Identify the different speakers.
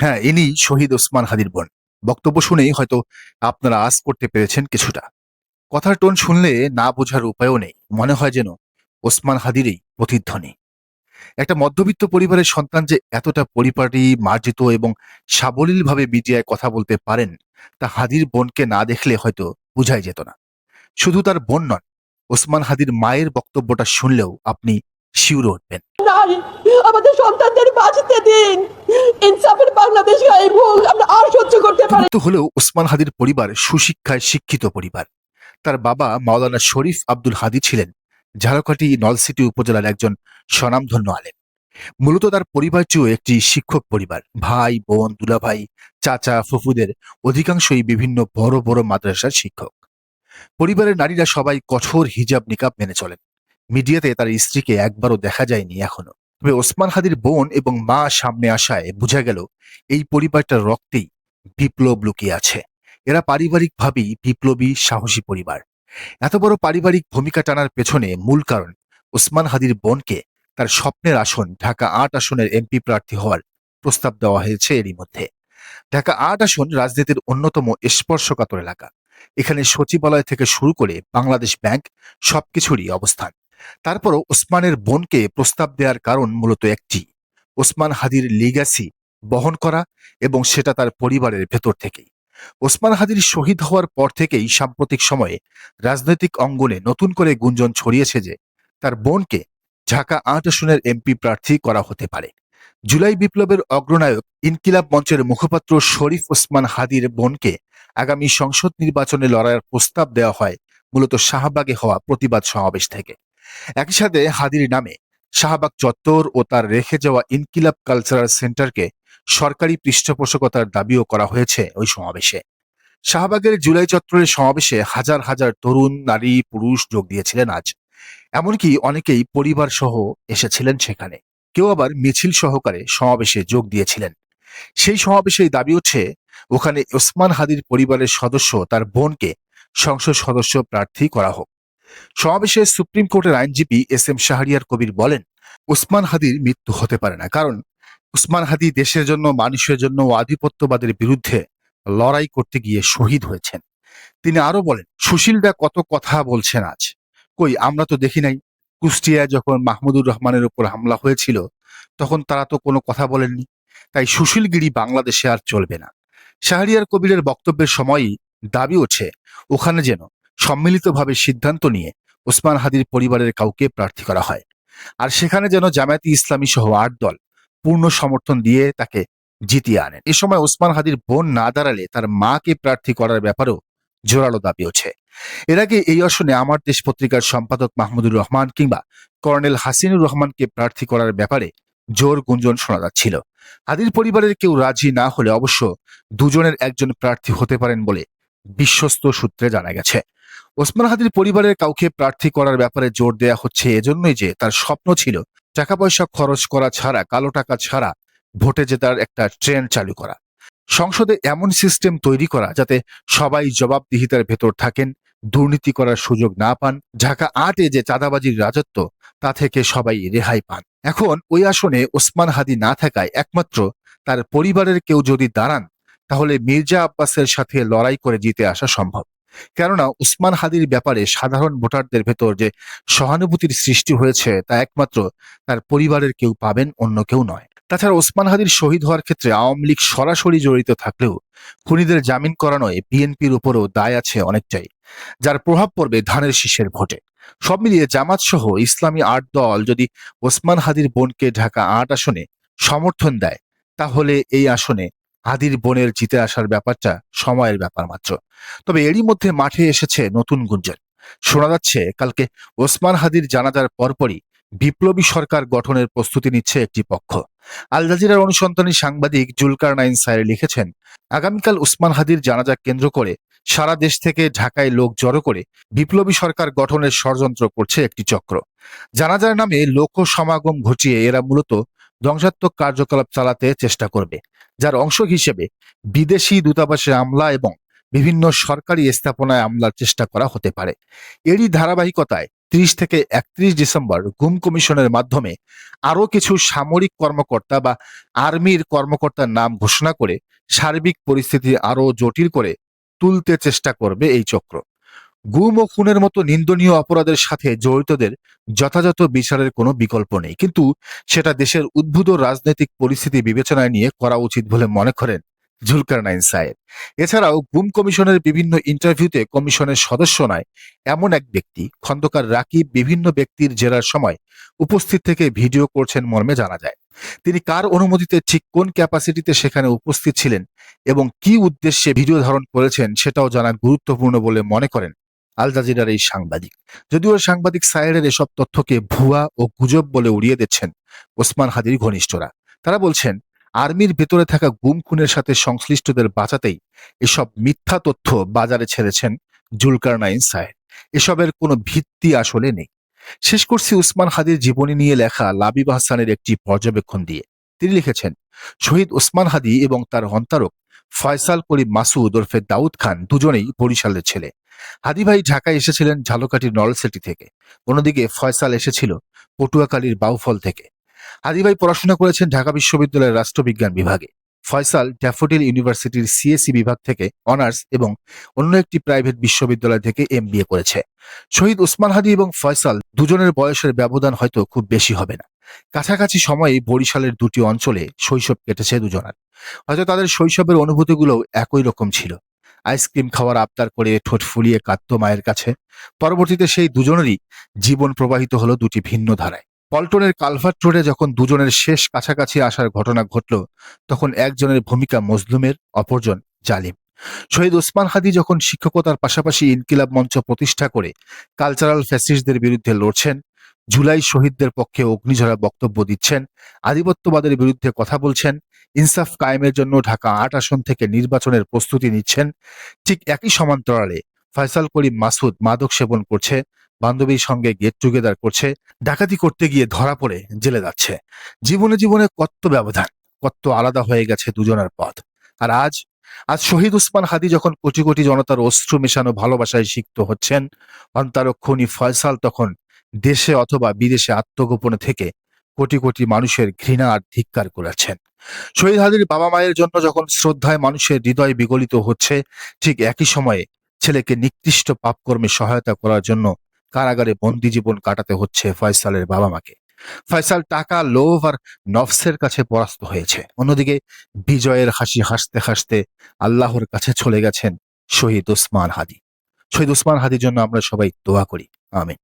Speaker 1: হ্যাঁ, ইনি শহীদ ওসমান হাদির বোন। বক্তব্য শুনেই হয়তো আপনারা আঁচ করতে পেরেছেন কিছুটা। কথার টোন শুনলে না বোঝার উপায়ও নেই। মনে হয় যেন ওসমান হাদিরই প্রতিধ্বনি। একটা মধ্যবিত্ত পরিবারের সন্তান যে এতটা পরিপাটি, মার্জিত এবং সাবলীলভাবে মিডিয়ায় কথা বলতে পারেন, তা হাদির বোনকে না দেখলে হয়তো বোঝাই যেত না। শুধু তার বোন নন, ওসমান হাদির মায়ের বক্তব্যটা শুনলেও আপনি শিউরে উঠবেন।
Speaker 2: নারী, আমাদের সন্তানদের বাঁচতে দিন। ইনসাফের বাংলাদেশ এই ভুল আমরা আর সহ্য করতে পারি।
Speaker 1: মধ্যবিত্ত হলেও ওসমান হাদির পরিবার সুশিক্ষায় শিক্ষিত পরিবার। তার বাবা মাওলানা শরীফ আব্দুল হাদি ছিলেন ঝালকাঠি নলছিটি উপজেলার একজন স্বনামধন্য আলেম। মূলত তার পরিবারটিও একটি শিক্ষক পরিবার। ভাই, বোন, দুলাভাই, চাচা, ফুফুদের অধিকাংশই বিভিন্ন বড় বড় মাদ্রাসার শিক্ষক। পরিবারের নারীরা সবাই কঠোর হিজাব নিকাব মেনে চলেন। মিডিয়াতে তার স্ত্রীকে একবারও দেখা যায়নি এখনো। তবে ওসমান হাদির বোন এবং মা সামনে আসায় বোঝা গেল এই পরিবারটার রক্তেই বিপ্লব লুকিয়ে আছে। এরা পারিবারিকভাবেই বিপ্লবী, সাহসী পরিবার। এত বড় পারিবারিক ভূমিকা টানার পেছনে মূল কারণ ওসমান হাদির বোনকে তার স্বপ্নের আসন ঢাকা ৮ আসনের এমপি প্রার্থী হওয়ার প্রস্তাব দেওয়া হয়েছে এরই মধ্যে। ঢাকা ৮ আসন রাজনীতির অন্যতম স্পর্শকাতর এলাকা। এখানে সচিবালয় থেকে শুরু করে বাংলাদেশ ব্যাংক সবকিছুরই অবস্থান। তারপরও ওসমানের বোনকে প্রস্তাব দেওয়ার কারণ মূলত একটি, ওসমান হাদির লিগ্যাসি বহন করা, এবং সেটা তার পরিবারের ভেতর থেকেই। ওসমান হাদির শহীদ হওয়ার পর থেকেই সাম্প্রতিক সময়ে রাজনৈতিক অঙ্গনে নতুন করে গুঞ্জন ছড়িয়েছে যে তার বোনকে ঢাকা ৮ আসনের এমপি প্রার্থী করা হতে পারে। জুলাই বিপ্লবের অগ্রনায়ক ইনকিলাব মঞ্চের মুখপাত্র শরীফ ওসমান হাদির বোনকে আগামী সংসদ নির্বাচনে লড়াইয়ের প্রস্তাব দেওয়া হয় মূলত শাহবাগে হওয়া প্রতিবাদ সমাবেশ থেকে। একই সাথে হাদির নামে শাহবাগ চত্বর ও তার রেখে যাওয়া ইনকিলাব কালচারাল সেন্টারকে সরকারি পৃষ্ঠপোষকতার দাবিও করা হয়েছে ওই সমাবেশে। শাহবাগের জুলাই চত্বরের সমাবেশে হাজার হাজার তরুণ, নারী, পুরুষ যোগ দিয়েছিলেন আজ। এমনকি অনেকেই পরিবার সহ এসেছিলেন সেখানে। কেউ আবার মিছিল সহকারে সমাবেশে যোগ দিয়েছিলেন। সেই সমাবেশেই দাবি উঠছে ওখানে ওসমান হাদির পরিবারের সদস্য তার বোনকে সংসদ সদস্য প্রার্থী করা হোক। সমাবেশে সুপ্রিম কোর্টের আইনজীবী এস এম শাহরিয়ার কবির বলেন, ওসমান হাদির মৃত্যু হতে পারে না, কারণ ওসমান হাদি দেশের জন্য, মানুষের জন্য ও আধিপত্যবাদের বিরুদ্ধে লড়াই করতে গিয়ে শহীদ হয়েছেন। তিনি আরো বলেন, সুশীলরা কত কথা বলছেন আজ, কই আমরা তো দেখি নাই। কুষ্টিয়ায় যখন মাহমুদুর রহমানের উপর হামলা হয়েছিল তখন তারা তো কোনো কথা বলেননি। তাই সুশীলগিরি বাংলাদেশে আর চলবে না। শাহরিয়ার কবিরের বক্তব্যের সময়ই দাবি ওঠে ওখানে যেন সম্মিলিতভাবে সিদ্ধান্ত নিয়ে ওসমান হাদির পরিবারের কাউকে প্রার্থী করা হয়, আর সেখানে যেন জামায়াতে ইসলামী সহ ৮ দল পূর্ণ সমর্থন দিয়ে তাকে জিতিয়ে আনেন। এ সময় ওসমান হাদির বোন না দাঁড়ালে তার মাকে প্রার্থী করার ব্যাপারেও জোরালো দাবি ওঠে। এর আগে এই আসনে আমার দেশ পত্রিকার সম্পাদক মাহমুদুর রহমান কিংবা কর্নেল হাসিনুর রহমানকে প্রার্থী করার ব্যাপারে জোর গুঞ্জন শোনা যাচ্ছিল। হাদির পরিবারের কেউ রাজি না হলে অবশ্য দুজনের একজন প্রার্থী হতে পারেন বলে বিশ্বস্ত সূত্রে জানা গেছে। ওসমান হাদির পরিবারের কাউকে প্রার্থী করার ব্যাপারে জোর দেয়া হচ্ছে এজন্যই যে তার স্বপ্ন ছিল টাকা পয়সা খরচ করা ছাড়া, কালো টাকা ছাড়া ভোটে জেতার একটা ট্রেন্ড চালু করা। সংসদে এমন সিস্টেম তৈরি করা যাতে সবাই জবাবদিহিতার ভেতর থাকেন, দুর্নীতি করার সুযোগ না পান, ঢাকা ৮-এ যে চাঁদাবাজির রাজত্ব তা থেকে সবাই রেহাই পান। এখন ওই আসনে ওসমান হাদি না থাকায় একমাত্র তার পরিবারের কেউ যদি দাঁড়ান, তাহলে মির্জা আব্বাসের সাথে লড়াই করে জিতে আসা সম্ভব। কেননা ওসমান হাদির ব্যাপারে সাধারণ ভোটারদের ভেতর যে সহানুভূতির সৃষ্টি হয়েছে তা একমাত্র তার পরিবারের কেউ পাবেন, অন্য কেউ নয়। তাছাড়া ওসমান হাদির শহীদ হওয়ার ক্ষেত্রে আওয়ামী লীগ সরাসরি জড়িত থাকলেও খুনিদের জামিন করানোয় বিএনপির উপরও দায় আছে অনেকটাই, যার প্রভাব পড়বে ধানের শীষের ভোটে। সব মিলিয়ে জামাত সহ ইসলামী ৮ দল যদি ওসমান হাদির বোনকে ঢাকা ৮ আসনে সমর্থন দেয়, তাহলে এই আসনে হাদির বোনের জিতে আসার ব্যাপারটা সময়ের ব্যাপার মাত্র। তবে এরই মধ্যে মাঠে এসেছে নতুন গুঞ্জন। শোনা যাচ্ছে কালকে ওসমান হাদির জানাজার পরপরই বিপ্লবী সরকার গঠনের প্রস্তুতি নিচ্ছে একটি পক্ষ। আল জাজিরার অনুসন্ধানী সাংবাদিক জুলকারনাইন সায়ের লিখেছেন, আগামীকাল ওসমান হাদির জানাজা কেন্দ্র করে সারা দেশ থেকে ঢাকায় লোক জড়ো করে বিপ্লবী সরকার গঠনের ষড়যন্ত্র করছে একটি চক্র। জানাজার নামে লোক সমাগম ঘটিয়ে এরা মূলত ধ্বংসাত্মক কার্যকলাপ চালাতে চেষ্টা করবে, যার অংশ হিসেবে বিদেশি দূতাবাসে হামলা এবং বিভিন্ন সরকারি স্থাপনায় হামলার চেষ্টা করা হতে পারে। এরই ধারাবাহিকতায় 30 থেকে 31 ডিসেম্বর গুম কমিশনের মাধ্যমে আরো কিছু সামরিক কর্মকর্তা বা আর্মির কর্মকর্তার নাম ঘোষণা করে সার্বিক পরিস্থিতি আরো জটিল করে তুলতে চেষ্টা করবে এই চক্র। গুম ও খুনের মতো নিন্দনীয় অপরাধের সাথে জড়িতদের যথাযথ বিচারের কোনো বিকল্প নেই, কিন্তু সেটা দেশের উদ্ভূত রাজনৈতিক পরিস্থিতি বিবেচনায় নিয়ে করা উচিত বলে মনে করেন জুলকারনাইন সাহেব। এছাড়াও গুম কমিশনের বিভিন্ন ইন্টারভিউতে কমিশনের সদস্য নয় এমন এক ব্যক্তি খন্দকার রাকিব বিভিন্ন ব্যক্তির জেরার সময় উপস্থিত থেকে ভিডিও করছেন মর্মে জানা যায়। তিনি কার অনুমতিতে ঠিক কোন ক্যাপাসিটিতে সেখানে উপস্থিত ছিলেন এবং কি উদ্দেশ্যে ভিডিও ধারণ করেছেন সেটাও জানা গুরুত্বপূর্ণ বলে মনে করেন আল জাজিরার এই সাংবাদিক। যদিও সাংবাদিক সায়েরের এসব তথ্যকে ভুয়া ও গুজব বলে উড়িয়ে দিচ্ছেন ওসমান হাদির ঘনিষ্ঠরা। তারা বলছেন আর্মির ভেতরে থাকা গুম খুনের সাথে সংশ্লিষ্টদের বাঁচাতেই এসব মিথ্যা তথ্য বাজারে ছেড়েছেন জুলকারনাইন সায়ের। এসবের কোনো ভিত্তি আসলে নেই। শেষ করছি ওসমান হাদির জীবনী নিয়ে লেখা লাবিব হাসানের একটি পর্যবেক্ষণ দিয়ে। তিনি লিখেছেন, শহীদ ওসমান হাদি এবং তার অন্তারক ফয়সাল করিম মাসুদ ওরফে দাউদ খান দুজনেই বরিশালের ছেলে। হাদি ভাই ঢাকায় এসেছিলেন ঝালকাঠির নলসিটি থেকে, অন্যদিকে ফয়সাল এসেছিল পটুয়াখালীর বাউফল থেকে। হাদি ভাই পড়াশোনা করেছেন ঢাকা বিশ্ববিদ্যালয়ের রাষ্ট্রবিজ্ঞান বিভাগে। ফয়সাল ড্যাফোডিল ইউনিভার্সিটির সিএসি বিভাগ থেকে অনার্স এবং অন্য একটি প্রাইভেট বিশ্ববিদ্যালয় থেকে এমবিএ করেছে। শহীদ ওসমান হাদি এবং ফয়সাল দুজনের বয়সের ব্যবধান হয়তো খুব বেশি হবে না। কাছাকাছি সময়ে বরিশালের দুটি অঞ্চলে শৈশব কেটেছে দুজনার। হয়তো তাদের শৈশবের অনুভূতিগুলোও একই রকম ছিল। আইসক্রিম খাওয়ার আবদার করে ঠোঁট ফুলিয়ে কাঁদত মায়ের কাছে। পরবর্তীতে সেই দুজনেরই জীবন প্রবাহিত হলো দুটি ভিন্ন ধারায়। পল্টনের কালভার্ট রোডে যখন দুজনের শেষ কাছাকাছি আসার ঘটনা ঘটল, তখন একজনের ভূমিকা মজলুমের, অপরজন জালিম। শহীদ ওসমান হাদি যখন শিক্ষকতার পাশাপাশি ইনকিলাব মঞ্চ প্রতিষ্ঠা করে কালচারাল ফ্যাসিস্টদের বিরুদ্ধে লড়ছেন, জুলাই শহীদদের পক্ষে অগ্নিঝরা বক্তব্য দিচ্ছেন, আধিপত্যবাদের বিরুদ্ধে কথা বলছেন, ইনসাফ কায়েমের জন্য ঢাকা ৮ আসন থেকে নির্বাচনের প্রস্তুতি নিচ্ছেন, ঠিক একই সমান্তরালে ফয়সাল করিম মাসুদ মাদক সেবন করছে, বান্ধবীর সঙ্গে গেট টুগেদার করছে, ডাকাতি করতে গিয়ে ধরা পড়ে জেলে যাচ্ছে। জীবনে জীবনে কত ব্যবধান, কত আলাদা হয়ে গেছে দুজনের পথ। আর আজ শহীদ ওসমান হাদি যখন কোটি কোটি জনতার অশ্রু মেশানো ভালোবাসায় সিক্ত হচ্ছেন, অন্তারক খুনি ফয়সাল তখন দেশে অথবা বিদেশে আত্মগোপনে থেকে কোটি কোটি মানুষের ঘৃণা আর ধিক্কার করেছেন। শহীদ হাদির বাবা মায়ের জন্য যখন শ্রদ্ধায় মানুষের হৃদয় বিগলিত হচ্ছে, ঠিক একই সময়ে ছেলেকে নিকৃষ্ট পাপকর্মে সহায়তা করার জন্য কারাগারে বন্দি জীবন কাটাতে হচ্ছে ফয়সালের বাবা মাকে। ফয়সাল টাকা, লোভ আর নফসের কাছে পরাস্ত হয়েছে। অন্যদিকে বিজয়ের হাসি হাসতে হাসতে আল্লাহর কাছে চলে গেছেন শহীদ ওসমান হাদি। শহীদ ওসমান হাদির জন্য আমরা সবাই দোয়া করি। আমিন।